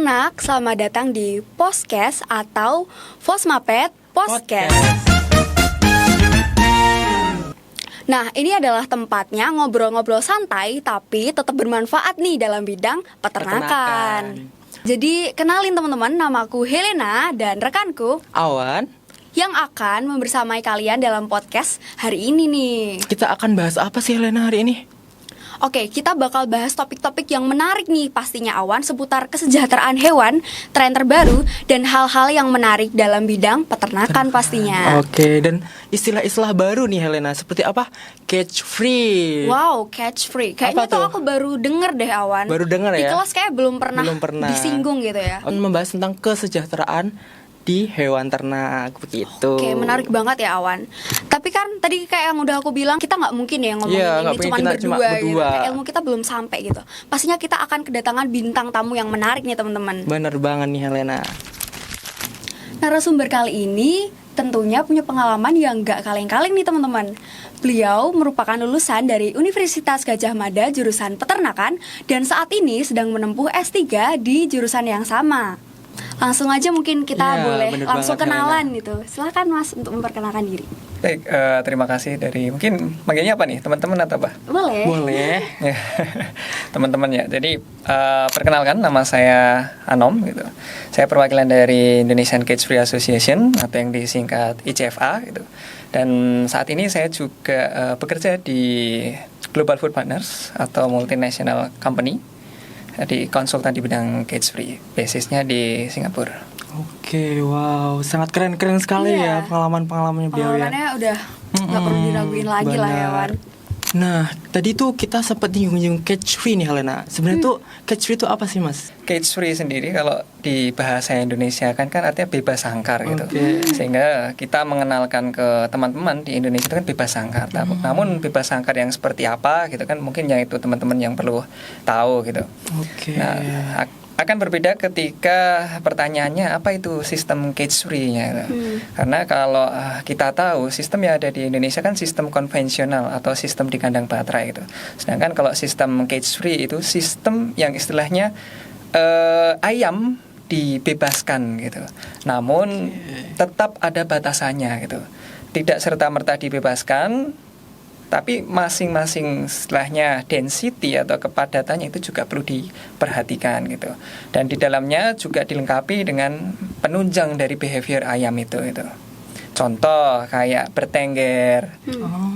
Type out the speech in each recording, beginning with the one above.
peternak, selamat datang di Podcast atau Fosmapet Podcast. Nah, ini adalah tempatnya ngobrol-ngobrol santai tapi tetap bermanfaat nih dalam bidang peternakan. Jadi, kenalin teman-teman, namaku Helena dan rekanku Awan, yang akan membersamai kalian dalam podcast hari ini nih. kita akan bahas apa sih Helena hari ini? Oke, kita bakal bahas topik-topik yang menarik nih pastinya Awan seputar kesejahteraan hewan, tren terbaru, dan hal-hal yang menarik dalam bidang peternakan pastinya. Oke, dan istilah-istilah baru nih Helena, seperti apa? Cage free. Wow, catch free. Kayaknya Apa tuh? tuh aku baru denger deh Awan. Baru denger Di ya? kelas kayak belum pernah disinggung gitu ya. Membahas tentang kesejahteraan di hewan ternak begitu. Oke, menarik banget ya Awan. Tapi kan tadi kayak yang udah aku bilang, kita nggak mungkin ya ngomongin Iya, nggak ini mungkin cuma kita cuma berdua gitu. berdua. Kayak ilmu kita belum sampai gitu. Pastinya kita akan kedatangan bintang tamu yang menarik nih teman-teman. Bener banget nih Helena. Narasumber kali ini tentunya punya pengalaman yang gak kaleng-kaleng nih teman-teman. Beliau merupakan lulusan dari Universitas Gadjah Mada jurusan peternakan dan saat ini sedang menempuh S3 di jurusan yang sama. Langsung aja mungkin kita Iya, boleh bener langsung banget, kenalan gitu. Silakan Mas untuk memperkenalkan diri. Baik, terima kasih dari mungkin manggilnya apa nih, teman-teman atau apa? Boleh. Boleh. Ya, teman-teman ya. Jadi perkenalkan, nama saya Anom gitu. Saya perwakilan dari Indonesian Cage Free Association atau yang disingkat ICFA gitu. Dan saat ini saya juga bekerja di Global Food Partners atau multinational company, di konsultan di bidang cage free, basisnya di Singapura. Oke, wow, sangat keren-keren sekali Iya. ya pengalaman-pengalamannya beliau ya. Pengalamannya udah nggak perlu diraguin lagi lah ya Wan. Nah, tadi tuh kita sempat nyinggung cage free nih Helena. Sebenarnya tuh cage free itu apa sih Mas? Cage free sendiri kalau di bahasa Indonesia kan artinya bebas sangkar gitu. Oke. Sehingga kita mengenalkan ke teman-teman di Indonesia itu kan bebas sangkar. Namun bebas sangkar yang seperti apa gitu kan mungkin yang itu teman-teman yang perlu tahu gitu. Oke. Nah, akan berbeda ketika pertanyaannya apa itu sistem cage free-nya gitu. Karena kalau kita tahu sistem yang ada di Indonesia kan sistem konvensional atau sistem di kandang baterai gitu. Sedangkan kalau sistem cage free itu sistem yang istilahnya ayam dibebaskan gitu. Namun tetap ada batasannya gitu. Tidak serta-merta dibebaskan, tapi masing-masing istilahnya density atau kepadatannya itu juga perlu diperhatikan gitu. Dan di dalamnya juga dilengkapi dengan penunjang dari behavior ayam itu gitu. Contoh kayak bertengger,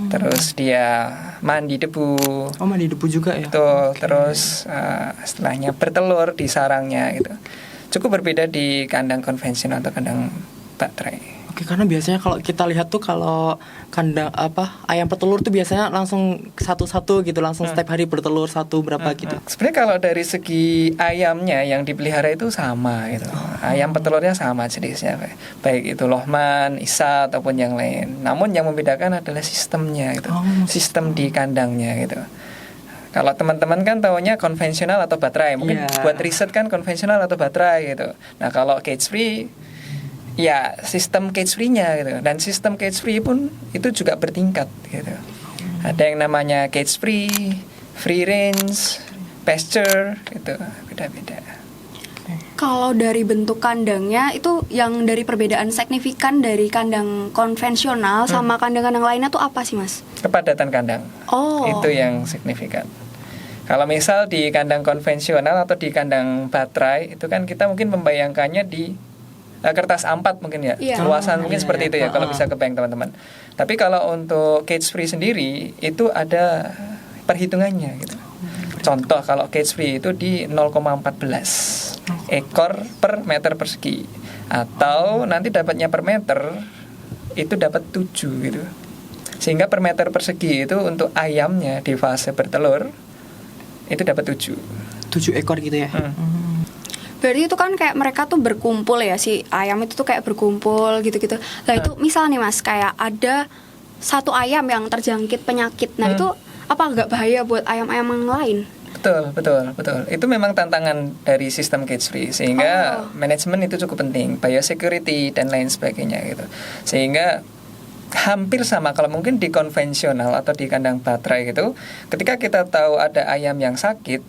terus dia mandi debu, Oh, mandi debu juga ya? tuh, terus istilahnya bertelur di sarangnya gitu. Cukup berbeda di kandang konvensional atau kandang baterai. Oke, karena biasanya kalau kita lihat tuh kalau kandang ayam petelur tuh biasanya langsung satu-satu gitu, langsung setiap hari bertelur satu berapa gitu. Sebenarnya kalau dari segi ayamnya yang dipelihara itu sama gitu. Ayam petelurnya sama jenisnya, baik itu Lohman, Isa ataupun yang lain. Namun yang membedakan adalah sistemnya gitu. Sistem di kandangnya gitu. Kalau teman-teman kan taunya konvensional atau baterai. Mungkin Iya. buat riset kan konvensional atau baterai gitu. Nah, kalau cage free ya sistem cage free-nya gitu. Dan sistem cage free pun itu juga bertingkat gitu. Ada yang namanya cage free, free range, pasture gitu, beda-beda. Kalau dari bentuk kandangnya itu yang dari perbedaan signifikan dari kandang konvensional sama kandang-kandang lainnya tuh apa sih Mas? Kepadatan kandang. Oh. Itu yang signifikan. Kalau misal di kandang konvensional atau di kandang baterai itu kan kita mungkin membayangkannya di kertas A4 mungkin ya. Iya. Luasan mungkin iya, seperti itu ya kalau bisa kebayang teman-teman. Tapi kalau untuk cage free sendiri itu ada perhitungannya gitu. Contoh kalau cage free itu di 0,14 ekor per meter persegi. Atau nanti dapatnya per meter itu dapat 7 gitu. Sehingga per meter persegi itu untuk ayamnya di fase bertelur itu dapat 7. 7 ekor gitu ya. Berarti itu kan kayak mereka tuh berkumpul ya, si ayam itu tuh kayak berkumpul gitu-gitu. Nah itu misal nih Mas, kayak ada satu ayam yang terjangkit penyakit. Nah itu apa nggak bahaya buat ayam-ayam yang lain? Betul. Itu memang tantangan dari sistem cage free. Sehingga manajemen itu cukup penting, biosecurity dan lain sebagainya gitu. Sehingga hampir sama kalau mungkin di konvensional atau di kandang baterai gitu, ketika kita tahu ada ayam yang sakit,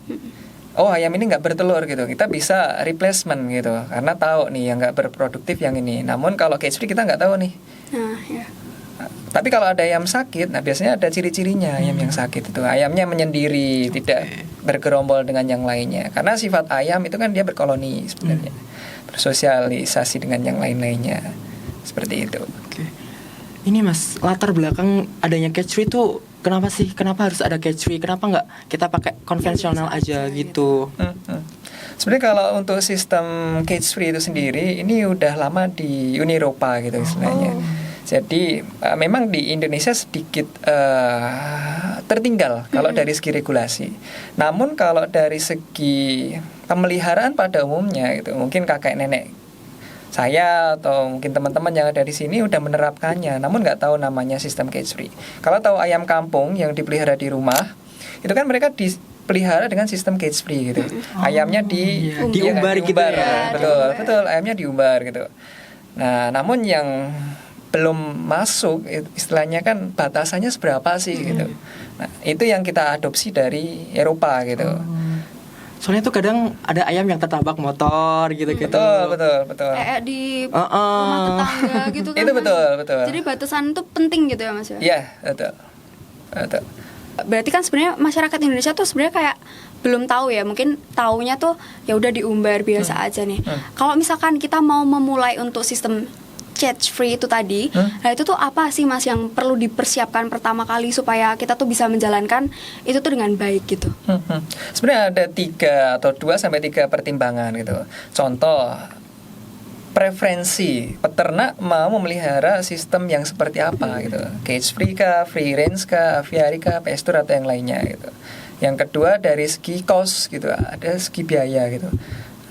oh ayam ini nggak bertelur gitu, kita bisa replacement gitu, karena tahu nih yang nggak berproduktif yang ini. Namun kalau cage free kita nggak tahu nih. Nah, ya. Tapi kalau ada ayam sakit, nah biasanya ada ciri-cirinya ayam yang sakit itu. Ayamnya menyendiri, tidak bergerombol dengan yang lainnya. Karena sifat ayam itu kan dia berkoloni sebenarnya. Bersosialisasi dengan yang lain-lainnya. Seperti itu. Oke. Ini Mas, latar belakang adanya cage free itu kenapa sih? Kenapa harus ada cage free? Kenapa nggak kita pakai konvensional aja gitu? Sebenarnya kalau untuk sistem cage free itu sendiri, ini udah lama di Uni Eropa gitu istilahnya. Jadi memang di Indonesia sedikit tertinggal kalau dari segi regulasi. Namun kalau dari segi pemeliharaan pada umumnya gitu, mungkin kakek nenek saya atau mungkin teman-teman yang ada di sini udah menerapkannya, namun nggak tahu namanya sistem cage free. Kalau tahu ayam kampung yang dipelihara di rumah, itu kan mereka dipelihara dengan sistem cage free gitu. Ayamnya diumbar gitu ya. Betul, ayamnya diumbar gitu. Nah, namun yang belum masuk istilahnya kan batasannya seberapa sih gitu. Nah, itu yang kita adopsi dari Eropa gitu. Soalnya tuh kadang ada ayam yang tertabak motor gitu-gitu. Betul. Di rumah tetangga gitu kan. Itu Mas. betul. Jadi batasan itu penting gitu ya Mas ya. Iya, betul. Berarti kan sebenarnya masyarakat Indonesia tuh sebenarnya kayak belum tahu ya, mungkin taunya tuh ya udah diumbar biasa aja nih. Kalau misalkan kita mau memulai untuk sistem cage free itu tadi, nah itu tuh apa sih Mas yang perlu dipersiapkan pertama kali supaya kita tuh bisa menjalankan itu tuh dengan baik gitu? Sebenarnya ada 3 atau 2 sampai 3 pertimbangan gitu. Contoh, preferensi peternak mau memelihara sistem yang seperti apa gitu. Cage free kah, free range kah, aviary kah, pasture atau yang lainnya gitu. Yang kedua dari segi cost gitu, ada segi biaya gitu.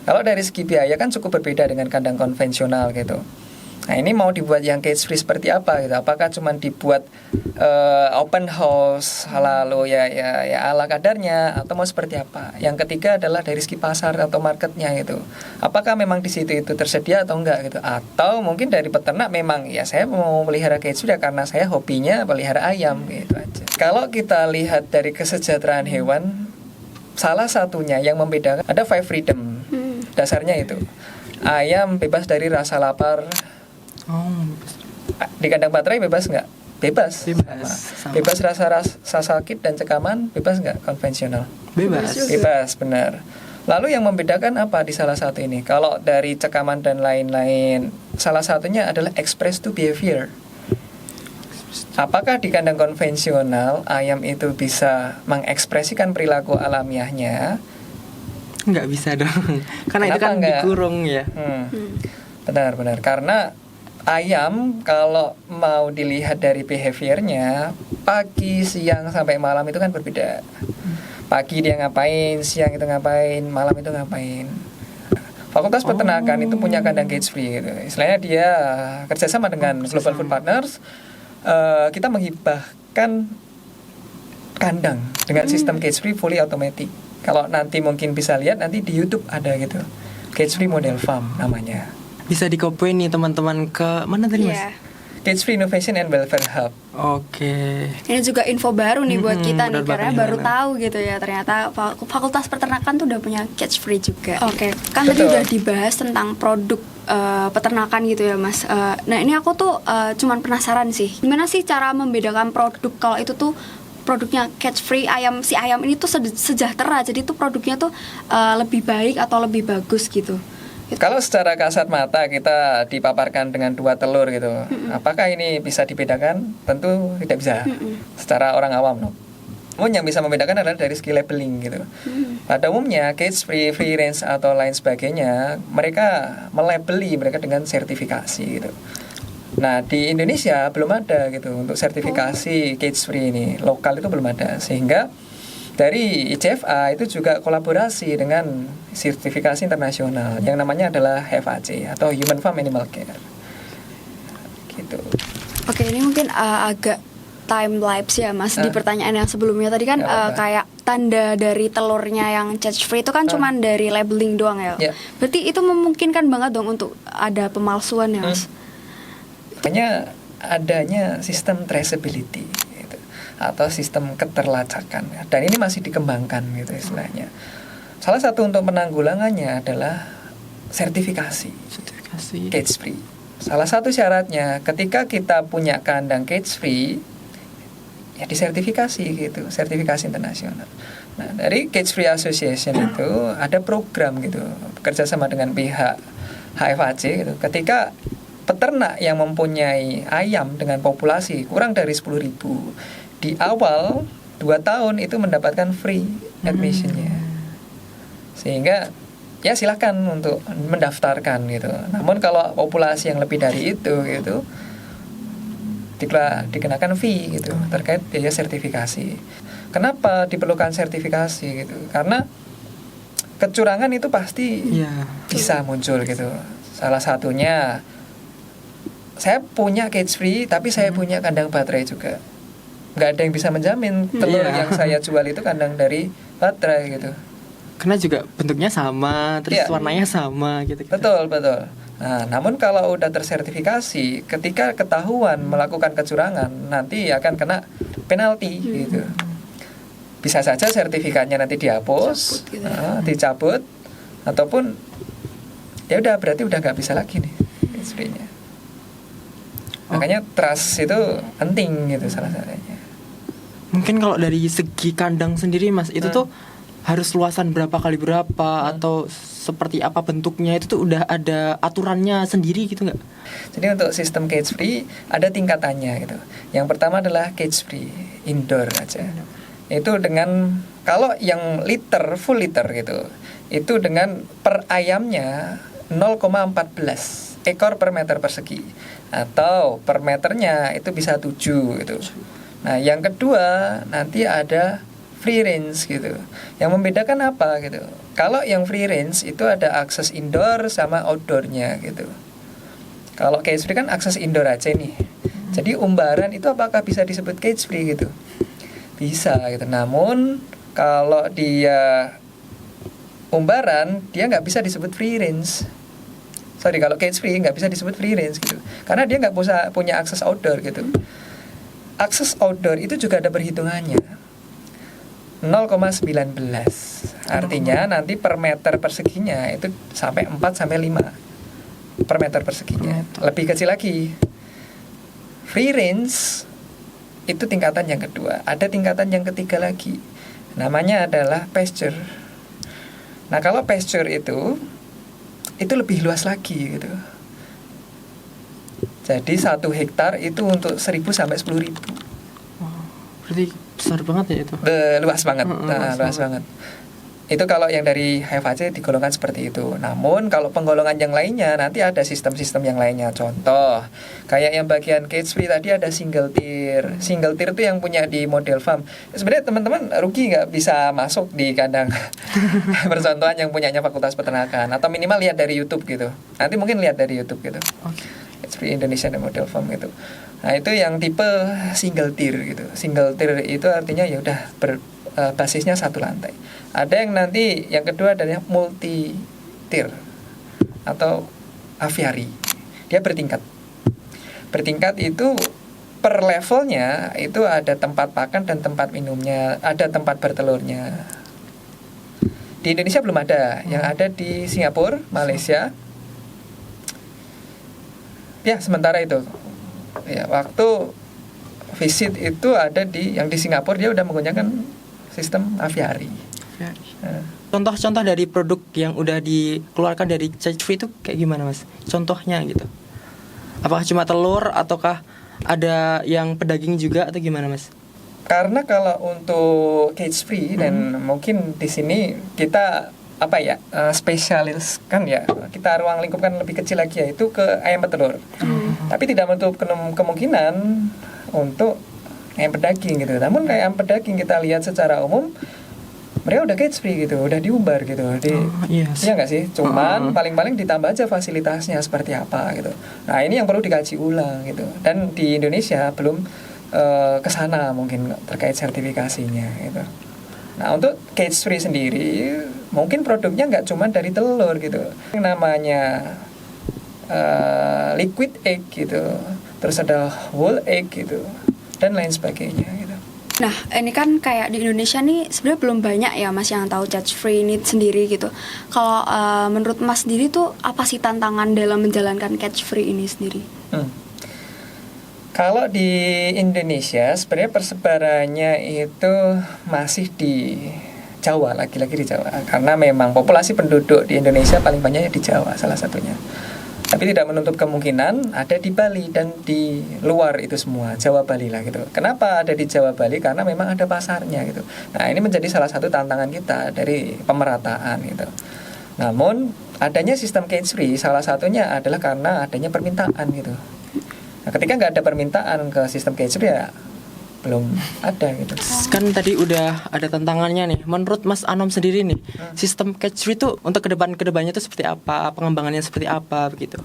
Kalau dari segi biaya kan cukup berbeda dengan kandang konvensional gitu. Nah ini mau dibuat yang cage free seperti apa gitu? Apakah cuma dibuat open house lalu ya ala kadarnya atau mau seperti apa? Yang ketiga adalah dari segi pasar atau marketnya gitu. Apakah memang di situ itu tersedia atau enggak gitu? Atau mungkin dari peternak memang ya saya mau pelihara cage free ya karena saya hobinya pelihara ayam gitu aja. Kalau kita lihat dari kesejahteraan hewan, salah satunya yang membedakan ada 5 freedom. Dasarnya itu ayam bebas dari rasa lapar. Di kandang baterai bebas nggak? Bebas. Sama. Bebas rasa sakit dan cekaman, bebas nggak konvensional? Bebas, benar. Lalu yang membedakan apa di salah satu ini? Kalau dari cekaman dan lain-lain, salah satunya adalah express to behavior. Apakah di kandang konvensional ayam itu bisa mengekspresikan perilaku alamiahnya? Nggak bisa dong. Karena itu kan dikurung ya. Benar. Karena ayam kalau mau dilihat dari behaviornya, pagi, siang, sampai malam itu kan berbeda. Pagi dia ngapain, siang itu ngapain, malam itu ngapain. Fakultas Peternakan itu punya kandang cage free gitu. Istilahnya dia kerjasama dengan Global Food Partners. Kita menghibahkan kandang dengan sistem cage free fully automatic. Kalau nanti mungkin bisa lihat nanti di YouTube ada gitu. Cage free model farm namanya. Bisa dikopiin nih teman-teman ke mana tadi Mas? Cage Free Innovation and Welfare Hub. Oke. Ini juga info baru nih buat kita nih, karena baru gimana? tahu gitu ya ternyata Fakultas Peternakan tuh udah punya cage free juga. Oke, kan tadi udah dibahas tentang produk peternakan gitu ya Mas. Nah ini aku tuh cuman penasaran sih, gimana sih cara membedakan produk kalau itu tuh produknya cage free si ayam ini tuh sejahtera, jadi tuh produknya tuh lebih baik atau lebih bagus gitu. Kalau secara kasat mata kita dipaparkan dengan 2 telur gitu, apakah ini bisa dibedakan? Tentu tidak bisa. Secara orang awam, no. Namun yang bisa membedakan adalah dari segi labeling gitu. Pada umumnya cage free, free range atau lain sebagainya, mereka melabeli mereka dengan sertifikasi gitu. Nah di Indonesia belum ada gitu untuk sertifikasi cage free ini, lokal itu belum ada, sehingga dari ICFA itu juga kolaborasi dengan sertifikasi internasional yang namanya adalah HFAC atau Human Farm Animal Care. Gitu. Oke, ini mungkin agak time lapse ya Mas di pertanyaan yang sebelumnya tadi kan kayak tanda dari telurnya yang cage free itu kan cuman dari labeling doang ya. Berarti itu memungkinkan banget dong untuk ada pemalsuan ya Mas. Makanya adanya sistem traceability atau sistem keterlacakan, dan ini masih dikembangkan gitu istilahnya. salah satu untuk penanggulangannya adalah sertifikasi cage free. Salah satu syaratnya ketika kita punya kandang cage free ya disertifikasi gitu, sertifikasi internasional. Nah, dari Cage Free Association itu ada program gitu, bekerja sama dengan pihak HFAC gitu. Ketika peternak yang mempunyai ayam dengan populasi kurang dari 10.000 di awal 2 tahun itu mendapatkan free admissionnya. Sehingga ya silakan untuk mendaftarkan gitu. Namun kalau populasi yang lebih dari itu gitu dikenakan fee gitu terkait biaya sertifikasi. Kenapa diperlukan sertifikasi gitu? Karena kecurangan itu pasti bisa muncul gitu. Salah satunya saya punya cage free tapi saya punya kandang baterai juga. Nggak ada yang bisa menjamin telur yang saya jual itu kandang dari baterai gitu. Karena juga bentuknya sama, terus warnanya sama gitu. Betul. Nah, namun kalau udah tersertifikasi, ketika ketahuan melakukan kecurangan, nanti akan kena penalti gitu. Bisa saja sertifikatnya nanti dihapus, dicabut, ataupun ya udah berarti udah nggak bisa lagi nih SP-nya. Makanya trust itu penting gitu salah satunya. Mungkin kalau dari segi kandang sendiri Mas, itu tuh harus luasan berapa kali berapa atau seperti apa bentuknya, itu tuh udah ada aturannya sendiri gitu nggak? Jadi untuk sistem cage free ada tingkatannya gitu. Yang pertama adalah cage free indoor aja. Itu dengan kalau yang full liter gitu, itu dengan per ayamnya 0,14 ekor per meter persegi, atau per meternya itu bisa 7 gitu. Nah yang kedua nanti ada free range gitu. Yang membedakan apa gitu? Kalau yang free range itu ada akses indoor sama outdoornya gitu. Kalau cage free kan akses indoor aja nih. Jadi umbaran itu apakah bisa disebut cage free gitu? Bisa gitu. Namun kalau dia umbaran dia nggak bisa disebut free range. Kalau cage free nggak bisa disebut free range gitu. Karena dia nggak punya akses outdoor gitu. Akses outdoor itu juga ada perhitungannya. 0,19. Artinya nanti per meter perseginya itu sampai 4 sampai 5 per meter perseginya. Lebih kecil lagi. Free range itu tingkatan yang kedua. Ada tingkatan yang ketiga lagi. Namanya adalah pasture. Nah, kalau pasture itu lebih luas lagi gitu. Jadi 1 hektar itu untuk 1.000 sampai 10.000. Berarti besar banget ya itu. Luas banget. Luas banget. Itu kalau yang dari HFAC digolongkan seperti itu. Namun kalau penggolongan yang lainnya nanti ada sistem-sistem yang lainnya. Contoh, kayak yang bagian cage free tadi ada single tier. Single tier itu yang punya di model farm. Sebenarnya teman-teman rugi nggak bisa masuk di kandang percontohan yang punyanya Fakultas Peternakan, atau minimal lihat dari YouTube gitu. Nanti mungkin lihat dari YouTube gitu. Cage free Indonesia dan model farm gitu. Nah, itu yang tipe single tier gitu. Single tier itu artinya ya udah basisnya 1 lantai. Ada yang nanti yang kedua adalah multi tier atau aviary. Dia bertingkat. Bertingkat itu per levelnya itu ada tempat pakan dan tempat minumnya, ada tempat bertelurnya. Di Indonesia belum ada, yang ada di Singapura, Malaysia. Ya, sementara itu. Ya, waktu visit itu ada yang di Singapura dia udah menggunakan sistem aviary. Contoh-contoh dari produk yang udah dikeluarkan dari cage free itu kayak gimana Mas? Contohnya gitu. Apakah cuma telur ataukah ada yang pedaging juga atau gimana Mas? Karena kalau untuk cage free dan mungkin di sini kita spesialis kan ya, kita ruang lingkup kan lebih kecil lagi, yaitu ke ayam petelur. Tapi tidak menutup kemungkinan untuk ayam pedaging gitu. Namun kayak ayam pedaging kita lihat secara umum mereka udah cage free gitu, udah diumbar gitu. Iya nggak sih? Cuman paling-paling ditambah aja fasilitasnya seperti apa gitu. Nah ini yang perlu dikaji ulang gitu. Dan di Indonesia belum kesana mungkin terkait sertifikasinya gitu. Nah untuk cage free sendiri mungkin produknya nggak cuma dari telur gitu. Yang namanya liquid egg gitu, terus ada whole egg gitu, dan lain sebagainya gitu. Nah, ini kan kayak di Indonesia nih sebenarnya belum banyak ya Mas yang tahu cage free ini sendiri gitu. Kalau menurut Mas sendiri tuh apa sih tantangan dalam menjalankan cage free ini sendiri? Kalau di Indonesia sebenarnya persebarannya itu masih di Jawa, lagi-lagi di Jawa. Karena memang populasi penduduk di Indonesia paling banyak di Jawa salah satunya. Tapi tidak menutup kemungkinan ada di Bali dan di luar itu semua, Jawa Bali lah gitu. Kenapa ada di Jawa Bali? Karena memang ada pasarnya gitu. Nah, ini menjadi salah satu tantangan kita dari pemerataan gitu. Namun adanya sistem cage free salah satunya adalah karena adanya permintaan gitu. Nah, ketika nggak ada permintaan ke sistem cage free ya belum ada gitu. Kan tadi udah ada tantangannya nih. Menurut Mas Anom sendiri nih, sistem cage free itu untuk kedepannya itu seperti apa? Pengembangannya seperti apa begitu?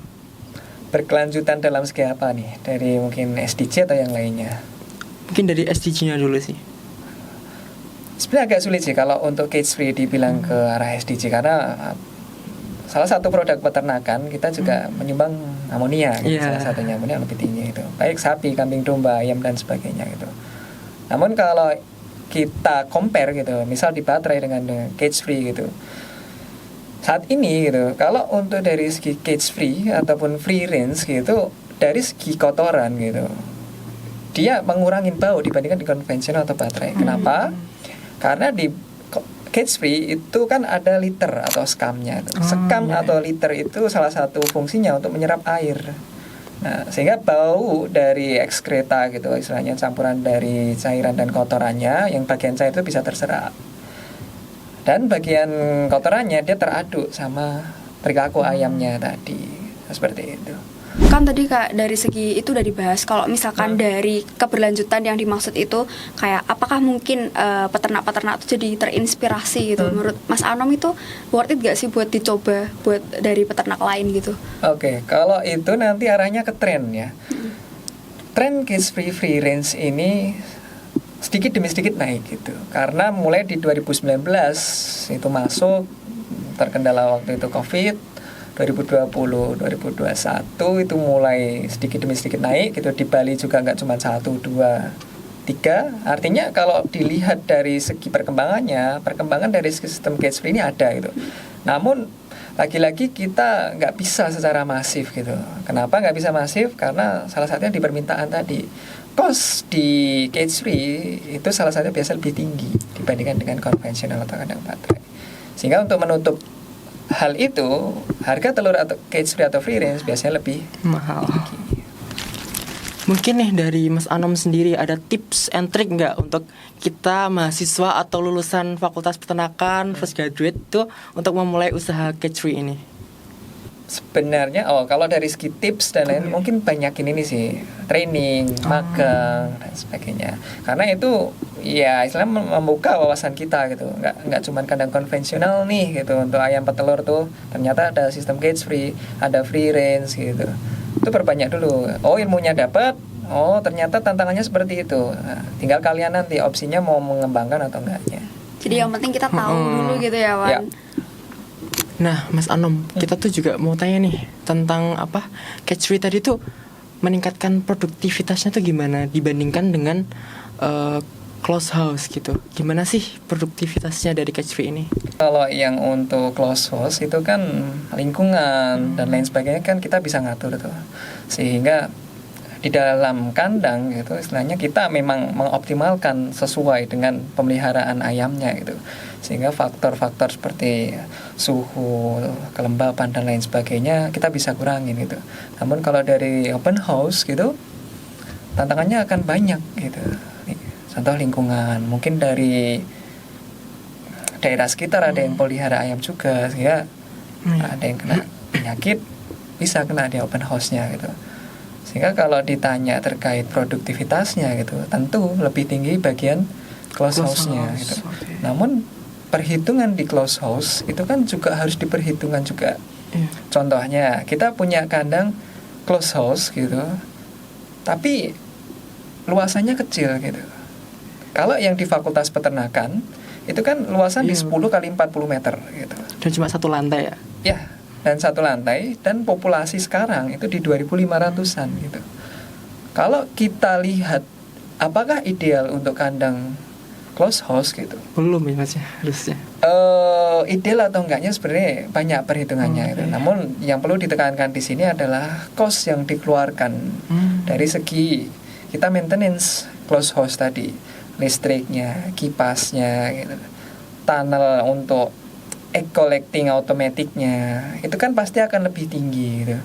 Berkelanjutan dalam segi apa nih? Dari mungkin SDG atau yang lainnya? Mungkin dari SDG-nya dulu sih. Sebenarnya agak sulit sih kalau untuk cage free dibilang ke arah SDG karena salah satu produk peternakan kita juga menyumbang amonia gitu, salah satunya amonia lebih tinggi itu. Baik sapi, kambing domba, ayam dan sebagainya gitu. Namun kalau kita compare gitu, misal di baterai dengan cage free gitu. Saat ini gitu, kalau untuk dari segi cage free ataupun free range gitu, dari segi kotoran gitu, dia mengurangi bau dibandingkan di konvensional atau baterai. Kenapa? Karena di cage free itu kan ada liter atau skamnya. Skam atau liter itu salah satu fungsinya untuk menyerap air. Nah, sehingga bau dari ekskreta gitu, istilahnya campuran dari cairan dan kotorannya, yang bagian cair itu bisa terserap. Dan bagian kotorannya dia teraduk sama perilaku ayamnya tadi. Seperti itu. Kan tadi Kak dari segi itu udah dibahas. Kalau misalkan dari keberlanjutan yang dimaksud itu kayak apakah mungkin peternak-peternak itu jadi terinspirasi gitu. Menurut Mas Anom itu worth it gak sih buat dicoba buat dari peternak lain gitu? Oke, kalau itu nanti arahnya ke tren ya. Tren cage free range ini sedikit demi sedikit naik gitu. Karena mulai di 2019 itu masuk, terkendala waktu itu Covid. 2020, 2021 itu mulai sedikit demi sedikit naik gitu. Di Bali juga nggak cuma 1, 2, 3. Artinya kalau dilihat dari segi perkembangannya, perkembangan dari sistem cage free ini ada gitu. Namun lagi-lagi kita nggak bisa secara masif gitu. Kenapa nggak bisa masif? Karena salah satunya di permintaan tadi. Cost di cage free itu salah satunya biasa lebih tinggi dibandingkan dengan konvensional atau kandang baterai. Sehingga untuk menutup hal itu, harga telur atau cage free atau free range biasanya lebih mahal. Mungkin nih dari Mas Anom sendiri ada tips and trick nggak untuk kita mahasiswa atau lulusan Fakultas Peternakan fresh graduate itu untuk memulai usaha cage free ini? Sebenarnya kalau dari segi tips dan lain mungkin banyakin ini sih, training, magang dan sebagainya. Karena itu ya istilahnya membuka wawasan kita gitu. Nggak cuma kandang konvensional nih gitu untuk ayam petelur tuh. Ternyata ada sistem cage free, ada free range gitu. Itu perbanyak dulu. Ilmunya dapat. Ternyata tantangannya seperti itu. Nah, tinggal kalian nanti opsinya mau mengembangkan atau enggaknya. Jadi yang penting kita tahu dulu gitu ya Wan. Ya. Nah, Mas Anom, kita tuh juga mau tanya nih tentang cage free tadi tuh meningkatkan produktivitasnya tuh gimana dibandingkan dengan close house gitu. Gimana sih produktivitasnya dari cage free ini? Kalau yang untuk close house itu kan lingkungan dan lain sebagainya kan kita bisa ngatur tuh. Sehingga di dalam kandang gitu istilahnya kita memang mengoptimalkan sesuai dengan pemeliharaan ayamnya gitu. Sehingga faktor-faktor seperti suhu, kelembapan dan lain sebagainya kita bisa kurangin gitu. Namun kalau dari open house gitu tantangannya akan banyak gitu. Contoh lingkungan, mungkin dari daerah sekitar ada yang pelihara ayam juga, sehingga ada yang kena penyakit bisa kena di open house-nya gitu. Sehingga kalau ditanya terkait produktivitasnya gitu, tentu lebih tinggi bagian close house-nya gitu. Okay. Namun perhitungan di close house itu kan juga harus diperhitungkan juga. Contohnya kita punya kandang close house gitu, tapi luasannya kecil gitu. Kalau yang di Fakultas Peternakan itu kan luasan di 10 kali 40 meter gitu. Dan cuma satu lantai ya? Ya, dan satu lantai, dan populasi sekarang itu di 2.500-an gitu. Kalau kita lihat apakah ideal untuk kandang close house gitu? Belum ya mas ya, harusnya. Ideal atau enggaknya sebenarnya banyak perhitungannya gitu. Okay. Namun yang perlu ditekankan di sini adalah cost yang dikeluarkan dari segi kita maintenance close house tadi, listriknya, kipasnya, gitu. Tunnel untuk egg collecting automaticnya, itu kan pasti akan lebih tinggi gitu.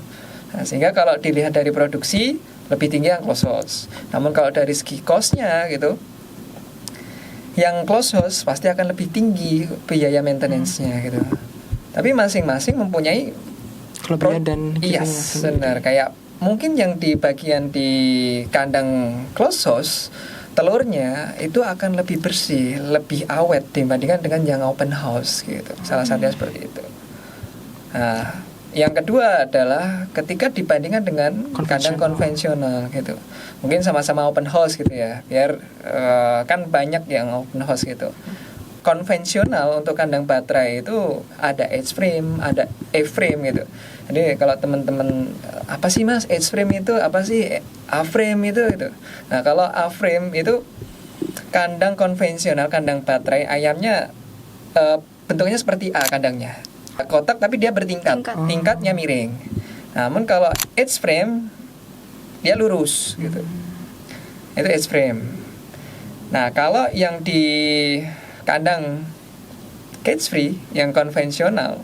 Nah, sehingga kalau dilihat dari produksi lebih tinggi yang close house. Namun kalau dari segi costnya gitu, yang close house pasti akan lebih tinggi biaya maintenance-nya gitu. Tapi masing-masing mempunyai Kelebihan dan iya, benar. Kayak mungkin yang di bagian di kandang close house, telurnya itu akan lebih bersih, lebih awet dibandingkan dengan yang open house gitu. Salah satunya seperti itu. Nah, yang kedua adalah ketika dibandingkan dengan kandang konvensional gitu. Mungkin sama-sama open house gitu ya. Biar kan banyak yang open house gitu. Konvensional untuk kandang baterai itu ada edge frame, ada A-frame gitu. Jadi kalau teman-teman apa sih mas edge frame itu, apa sih A-frame itu gitu. Nah kalau A-frame itu kandang konvensional, kandang baterai, ayamnya bentuknya seperti A kandangnya, kotak tapi dia bertingkat, tingkatnya miring. Namun kalau edge frame dia lurus gitu. Itu edge frame. Nah kalau yang di kandang cage free yang konvensional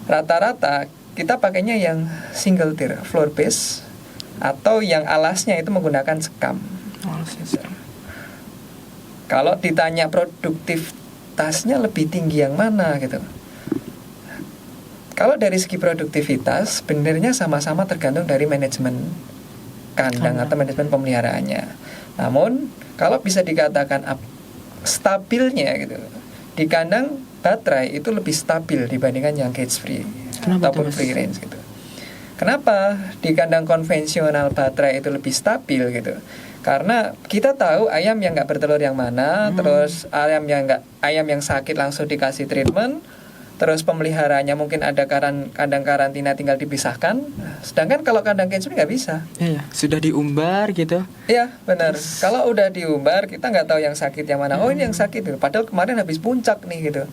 rata-rata kita pakainya yang single tier floor base atau yang alasnya itu menggunakan sekam. Kalau ditanya produktivitasnya lebih tinggi yang mana gitu. Kalau dari segi produktivitas sebenarnya sama-sama tergantung dari manajemen kandang atau manajemen pemeliharaannya. Namun kalau bisa dikatakan stabilnya gitu, di kandang baterai itu lebih stabil dibandingkan yang cage free. Kenapa ataupun free range gitu. Kenapa di kandang konvensional baterai itu lebih stabil gitu? Karena kita tahu ayam yang nggak bertelur yang mana, terus ayam yang sakit langsung dikasih treatment, terus pemeliharaannya mungkin ada kandang karantina tinggal dipisahkan. Sedangkan kalau kandang cage free nggak bisa. Iya, sudah diumbar gitu. Iya benar. Kalau udah diumbar kita nggak tahu yang sakit yang mana. Oh ini yang sakit. Padahal kemarin habis puncak nih gitu.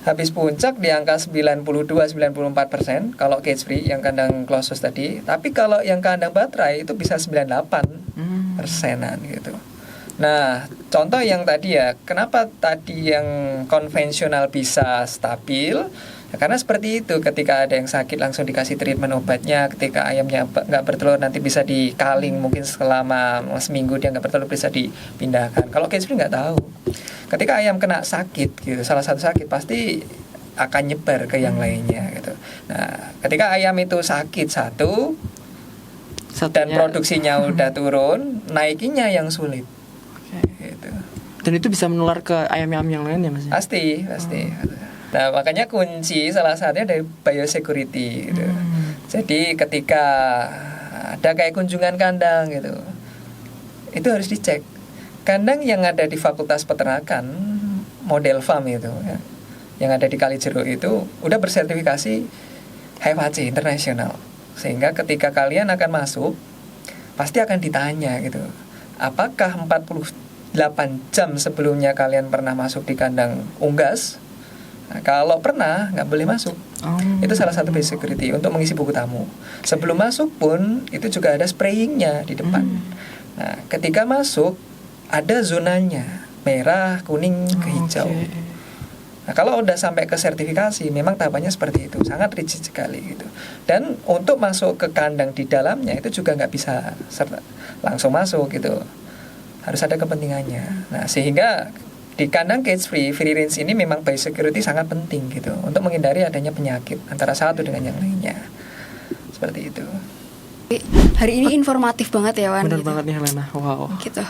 Habis puncak di angka 92-94% kalau cage free yang kandang close house tadi. Tapi kalau yang kandang baterai itu bisa 98%-an gitu. Nah, contoh yang tadi ya, kenapa tadi yang konvensional bisa stabil? Ya, karena seperti itu, ketika ada yang sakit langsung dikasih treatment obatnya, ketika ayamnya nggak bertelur nanti bisa dikaling, mungkin selama seminggu dia nggak bertelur bisa dipindahkan. Kalau cage free nggak tahu. Ketika ayam kena sakit gitu, salah satu sakit pasti akan nyebar ke yang lainnya gitu. Nah, ketika ayam itu sakit satu dan produksinya udah turun, naikinnya yang sulit. Gitu. Dan itu bisa menular ke ayam-ayam yang lain ya mas? Pasti. Nah makanya kunci salah satunya dari biosecurity gitu. Jadi ketika ada kayak kunjungan kandang gitu, itu harus dicek. Kandang yang ada di Fakultas Peternakan model farm itu ya, yang ada di Kalijeruk itu udah bersertifikasi HFAC internasional. Sehingga ketika kalian akan masuk pasti akan ditanya gitu, apakah 48 jam sebelumnya kalian pernah masuk di kandang unggas? Nah, kalau pernah nggak boleh masuk. Itu salah satu basic security untuk mengisi buku tamu. Sebelum masuk pun itu juga ada sprayingnya di depan. Nah ketika masuk ada zonanya merah, kuning, ke hijau. Nah kalau udah sampai ke sertifikasi memang tahapannya seperti itu, sangat rigid sekali gitu. Dan untuk masuk ke kandang di dalamnya itu juga nggak bisa langsung masuk gitu, harus ada kepentingannya. Nah sehingga di kandang cage free range ini memang biosecurity sangat penting gitu untuk menghindari adanya penyakit antara satu dengan yang lainnya, seperti itu. Hari ini informatif banget ya Wan. Benar gitu. banget nih Helena, wow. Gitu.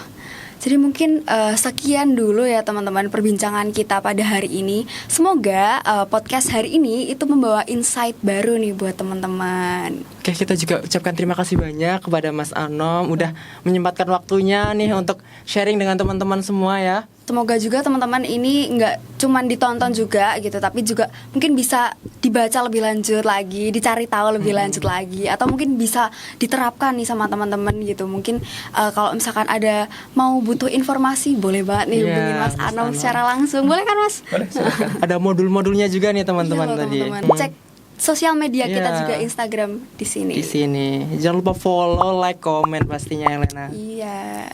Jadi mungkin sekian dulu ya teman-teman perbincangan kita pada hari ini. Semoga podcast hari ini itu membawa insight baru nih buat teman-teman. Oke, kita juga ucapkan terima kasih banyak kepada Mas Anom udah menyempatkan waktunya nih untuk sharing dengan teman-teman semua ya. Semoga juga teman-teman ini nggak cuman ditonton juga gitu, tapi juga mungkin bisa dibaca lebih lanjut lagi, dicari tahu lebih lanjut lagi, atau mungkin bisa diterapkan nih sama teman-teman gitu. Mungkin kalau misalkan ada mau butuh informasi, boleh banget nih Iya, hubungin Mas Mas Anom Anom. secara langsung, boleh kan Mas? Boleh, silakan. Ada modul-modulnya juga nih Iya teman-teman loh, tadi. teman-teman. Cek sosial media kita Iya. juga, Instagram di sini. Di sini. Jangan lupa follow, like, komen pastinya Helena. Iya.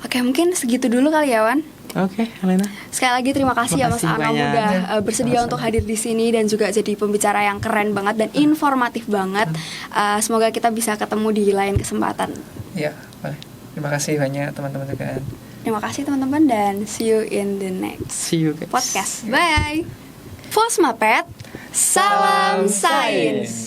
Oke, mungkin segitu dulu kali ya, Wan. Oke, Helena. Sekali lagi terima kasih ya Mas Makasih Anom banyak. udah bersedia untuk hadir di sini dan juga jadi pembicara yang keren banget dan informatif banget. Semoga kita bisa ketemu di lain kesempatan. Iya, boleh. Terima kasih banyak teman-teman juga. Terima kasih teman-teman dan see you in the next See you guys. podcast. Bye. Fosmapet, salam sains.